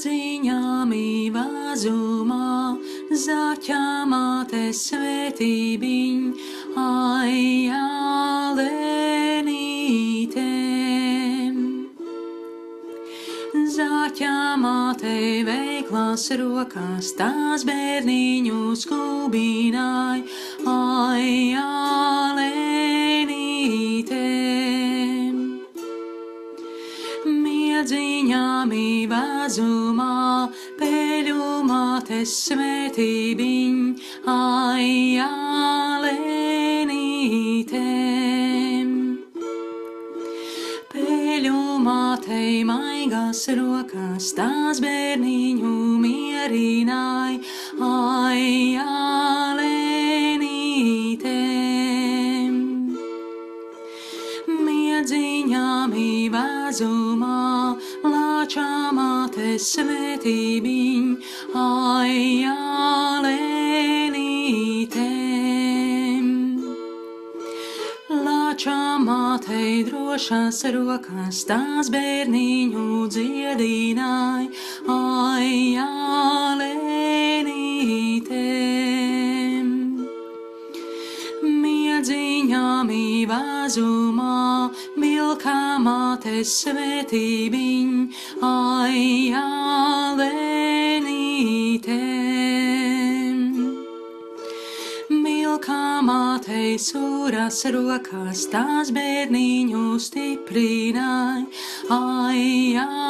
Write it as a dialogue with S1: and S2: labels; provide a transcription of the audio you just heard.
S1: Miedziņām vazumā, zaķā māte svētībiņ, ai, alenītēm. Zaķā māte veiklās rokās, tās bērniņu skubināja, ai, alenītēm. Miedziņām vazumā, peļu mātes svētībiņ, ai, alenītēm. Peļu mātei maigās rokās, tās bērniņu mierināja, ai, alenītēm. Miedziņām vazumā, lāčā māte svētībiņ, ai, alenītēm. Lāčā mātei drošās rokās, tās bērniņu dziedināja, ai, alenītēm. Miedziņām vazumā, milkā mātes svētībiņ, ai, alenītēm. Milkā mātei sūrās rokās, tās bērniņu stiprināja, ai, alenītēm.